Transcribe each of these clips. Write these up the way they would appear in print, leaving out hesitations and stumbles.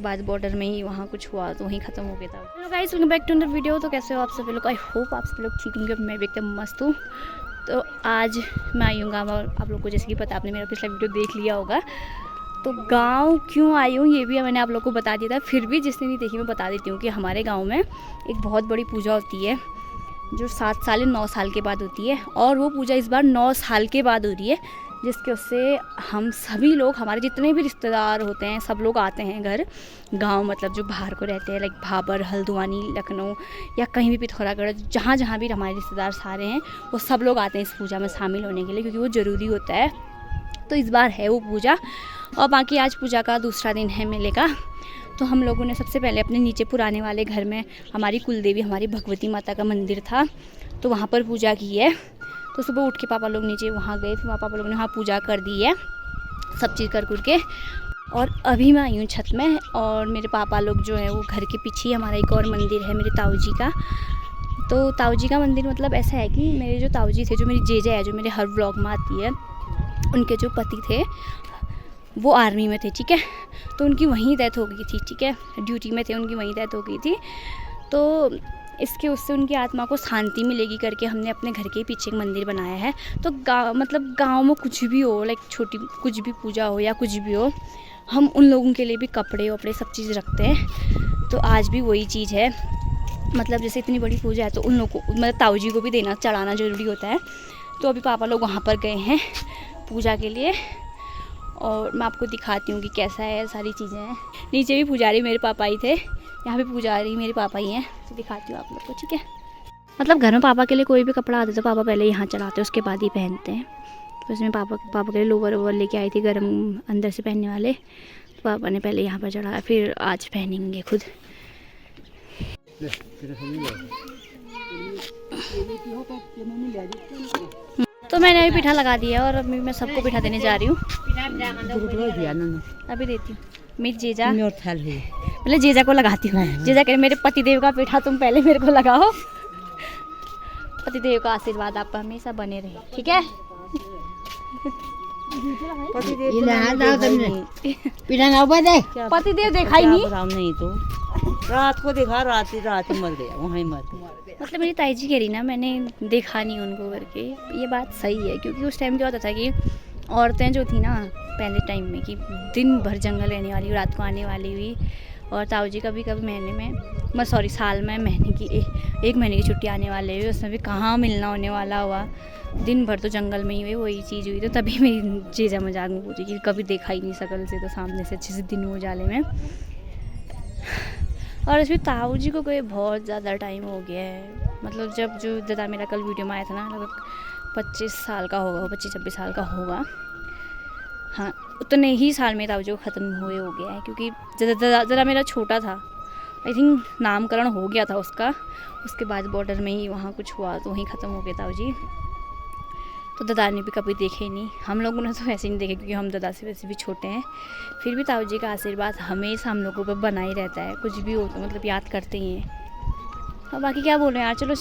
बाद बॉर्डर में ही वहाँ कुछ हुआ तो वहीं ख़त्म हो गया था। Hello guys, welcome back to another video. तो कैसे हो आप सभी लोग? आई होप आप सभी लोग ठीक होंगे। मैं भी एकदम मस्त हूँ। तो आज मैं आई हूँ गाँव, और आप लोग को जैसे कि पता, आपने मेरा पिछला वीडियो देख लिया होगा। तो गांव क्यों आई हूँ ये भी मैंने आप लोग को बता दिया था, फिर भी जिसने नहीं देखी मैं बता देती हूँ कि हमारे गांव में एक बहुत बड़ी पूजा होती है जो 7 साल या 9 साल के बाद होती है, और वो पूजा इस बार 9 साल के बाद हो रही है, जिसके उससे हम सभी लोग, हमारे जितने भी रिश्तेदार होते हैं, सब लोग आते हैं घर गांव, मतलब जो बाहर को रहते हैं, लाइक भाबर, हल्द्वानी, लखनऊ या कहीं भी पिथौरागढ़, जहाँ जहाँ भी हमारे रिश्तेदार सारे हैं वो सब लोग आते हैं इस पूजा में शामिल होने के लिए, क्योंकि वो ज़रूरी होता है। तो इस बार है वो पूजा, और बाकी आज पूजा का दूसरा दिन है मेले का। तो हम लोगों ने सबसे पहले अपने नीचे पुराने वाले घर में, हमारी कुलदेवी हमारी भगवती माता का मंदिर था, तो वहाँ पर पूजा की है। तो सुबह उठ के पापा लोग नीचे वहाँ गए, फिर वहाँ पापा लोग ने वहाँ पूजा कर दी है, सब चीज़ कर के। और अभी मैं आई हूँ छत में, और मेरे पापा लोग जो है वो घर के पीछे हमारा एक और मंदिर है मेरे ताऊ जी का। तो ताऊ जी का मंदिर मतलब ऐसा है कि मेरे जो ताऊ जी थे, जो मेरी जेजा है, जो मेरे हर व्लॉग में आती है, उनके जो पति थे वो आर्मी में थे, ठीक है। तो उनकी वहीं डेथ हो गई थी, ठीक है, ड्यूटी में थे, उनकी वहीं डेथ हो गई थी। तो इसके उससे उनकी आत्मा को शांति मिलेगी करके हमने अपने घर के पीछे एक मंदिर बनाया है। तो मतलब गांव में कुछ भी हो, लाइक छोटी कुछ भी पूजा हो या कुछ भी हो, हम उन लोगों के लिए भी कपड़े वपड़े सब चीज़ रखते हैं। तो आज भी वही चीज़ है, मतलब जैसे इतनी बड़ी पूजा है तो उन लोगों को, मतलब ताऊ जी को भी देना चढ़ाना ज़रूरी होता है। तो अभी पापा लोग वहाँ पर गए हैं पूजा के लिए, और मैं आपको दिखाती हूँ कि कैसा है, सारी चीज़ें हैं। नीचे भी पुजारी मेरे पापा ही थे, यहाँ पे पुजारी मेरे पापा ही हैं। तो दिखाती हूँ आप लोग को, ठीक है। मतलब घर में पापा के लिए कोई भी कपड़ा आता है तो पापा पहले यहाँ चढ़ाते हैं, उसके बाद ही पहनते हैं। तो इसमें पापा के लिए लोवर वोवर लेके आई थी गर्म अंदर से पहनने वाले, तो पापा ने पहले यहाँ पर चढ़ाया, फिर आज पहनेंगे खुद। तो मैंने अभी पिठा लगा दिया, और अभी मैं सबको पिठा देने जा रही हूँ। अभी देती हूँ मेरी जेजा, मतलब जेजा को लगाती हूँ। जेजा कह मेरे पतिदेव का पिठा तुम पहले मेरे को लगाओ। पतिदेव का आशीर्वाद आप हमेशा बने रहे, ठीक है। पतिदेव देखा ही नहीं तो रात को देखा, रात ही मर गया, वहीं मर गया। मतलब मेरी ताई जी कह रही ना, मैंने देखा नहीं उनको करके, ये बात सही है। क्योंकि उस टाइम क्या होता था कि औरतें जो थी ना पहले टाइम में, कि दिन भर जंगल रहने वाली, रात को आने वाली हुई, और ताऊ जी कभी महीने में, साल में महीने की एक महीने की छुट्टी आने वाले हुई, उसमें भी कहाँ मिलना होने वाला हुआ, दिन भर तो जंगल में ही हुई, वही चीज़ हुई। तो तभी मेरी जेजा मजाक में पूछी कि कभी देखा ही नहीं शकल से, तो सामने से अच्छे से दिन उजाले में। और इसमें ताऊ जी को कोई बहुत ज़्यादा टाइम हो गया है, मतलब जब जो दादा मेरा कल वीडियो में आया था ना, लगभग 25 साल का होगा, 25-26 साल का होगा, हाँ उतने ही साल में ताऊ जी को ख़त्म हुए हो गया है। क्योंकि ज़रा मेरा छोटा था, आई थिंक नामकरण हो गया था उसका, उसके बाद बॉर्डर में ही वहाँ कुछ हुआ तो वहीं ख़त्म हो गया ताऊ जी। तो दादा ने भी कभी देखे ही नहीं, हम लोगों ने तो वैसे ही नहीं देखे, क्योंकि हम दादा से वैसे भी छोटे हैं। फिर भी ताऊ जी का आशीर्वाद हमेशा हम लोगों पर बना ही रहता है, कुछ भी हो तो मतलब याद करते ही हैं। और बाकी क्या बोल रहे हैं यार, चलो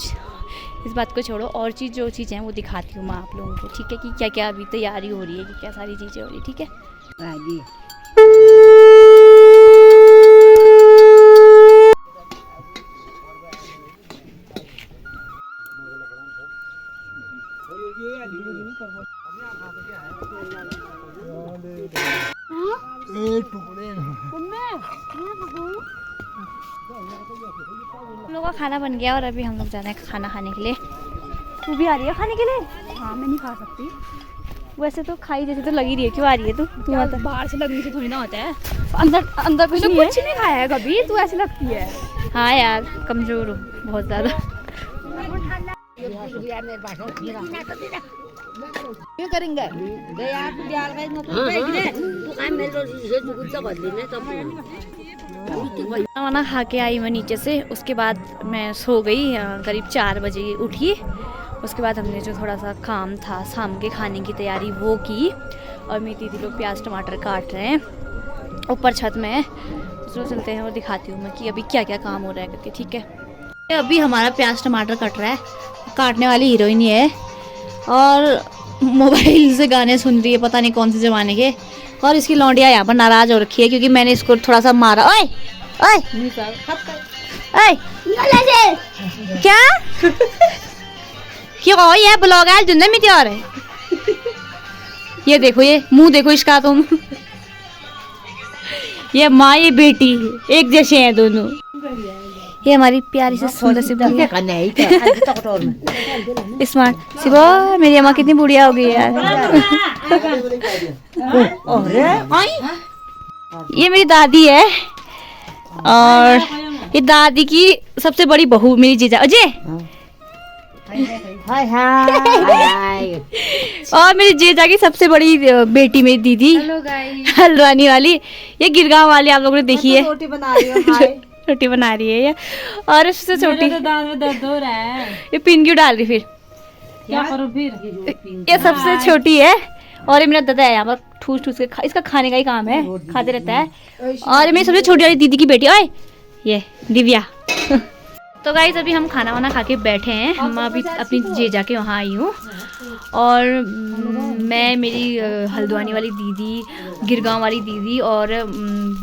इस बात को छोड़ो, और जो चीज़ें हैं वो दिखाती हूँ मैं आप लोगों को, ठीक है, कि क्या क्या अभी तैयारी हो रही है, कि क्या सारी चीज़ें हो रही है, ठीक है। हम लोग का खाना बन गया, और अभी हम लोग जा रहे हैं खाना खाने के लिए। तू भी आ रही है खाने के लिए? हाँ मैं नहीं खा सकती वैसे तो, खाई जैसे तो लगी रही है। क्यों आ रही है तू? मतलब बाहर से लगने से थोड़ी ना होता है, अंदर कुछ नहीं खाया है कभी, तू ऐसी लगती है। हाँ यार कमजोर हूँ बहुत ज़्यादा। क्यों करेंगे? खाना खा के आई मैं नीचे से, उसके बाद मैं सो गई, करीब 4 बजे उठी। उसके बाद हमने जो थोड़ा सा काम था शाम के खाने की तैयारी वो की, और मेरी दीदी लोग प्याज टमाटर काट रहे हैं ऊपर छत में। तो चलते हैं और दिखाती हूँ मैं कि अभी क्या क्या काम हो रहा है करके, ठीक है। अभी हमारा प्याज टमाटर कट रहा है, काटने वाली हीरोइन ही है, और मोबाइल से गाने सुन रही है, पता नहीं कौन से ज़माने के। और इसकी लौंडिया यहाँ पर नाराज़ हो रखी है क्योंकि मैंने इसको थोड़ा सा मारा। ओए ओए ओए क्या क्यों ये ब्लॉग है जुन्ना में तैयार है। ये देखो, ये मुंह देखो इसका तुम। ये माँ ये बेटी एक जैसे हैं दोनों। ये हमारी प्यारी से सुंदर सी बुढ़िया स्मार्ट शिवा। मेरी अम्मा कितनी बुढ़िया हो गई यार। ये मेरी दादी है और ये दादी की सबसे बड़ी बहू मेरी जीजा अजय। और मेरी जीजा की सबसे बड़ी बेटी मेरी दीदी हल्द्वानी वाली। ये गिरगांव वाली आप लोगों ने देखी है। रोटी बना रही है ये। और इससे छोटी दांत में दर्द हो रहा है। ये पिन क्यों डाल रही फिर? क्या करूं फिर? ये सबसे छोटी है और ये मेरा दादा है यहाँ पर ठूस ठूस के इसका खाने का ही काम है, खाते रहता है। और मेरी सबसे छोटी वाली दीदी की बेटी ओए ये दिव्या। तो गाइस अभी हम खाना वाना खा के बैठे हैं। हम अभी अपनी जीजा के वहाँ आई हूँ और मैं मेरी हल्द्वानी वाली दीदी, गिरगांव वाली दीदी और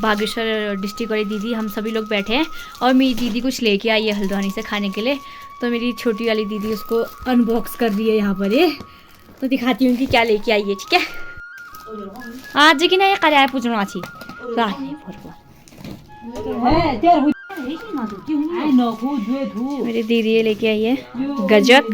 बागेश्वर डिस्ट्रिक्ट वाली दीदी, हम सभी लोग बैठे हैं। और मेरी दीदी कुछ लेके आई है हल्द्वानी से खाने के लिए, तो मेरी छोटी वाली दीदी उसको अनबॉक्स कर रही है यहाँ पर। ये तो दिखाती हूँ कि क्या लेके आई है, ठीक है। आज कि ना ये कराया पूछना अच्छी मेरी दीदी ये लेके आई है गजक।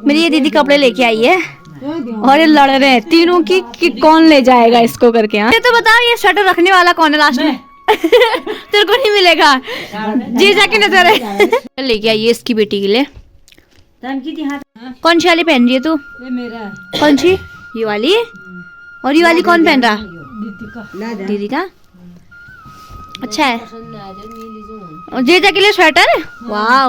मेरी ये दीदी कपड़े लेके आई है और ये लड़ रहे हैं तीनों कि कौन ले जाएगा इसको करके। हाँ तो बताओ ये शटर रखने वाला कौन है लास्ट में? तेरे को नहीं मिलेगा, जीजा की नजर है। लेके आई है इसकी बेटी के लिए। कौन सी वाली पहन रही है तू? कौन सी? ये वाली? और ये वाली कौन पहन रहा? दीदी का। अच्छा है। जीजा के लिए स्वेटर। वाह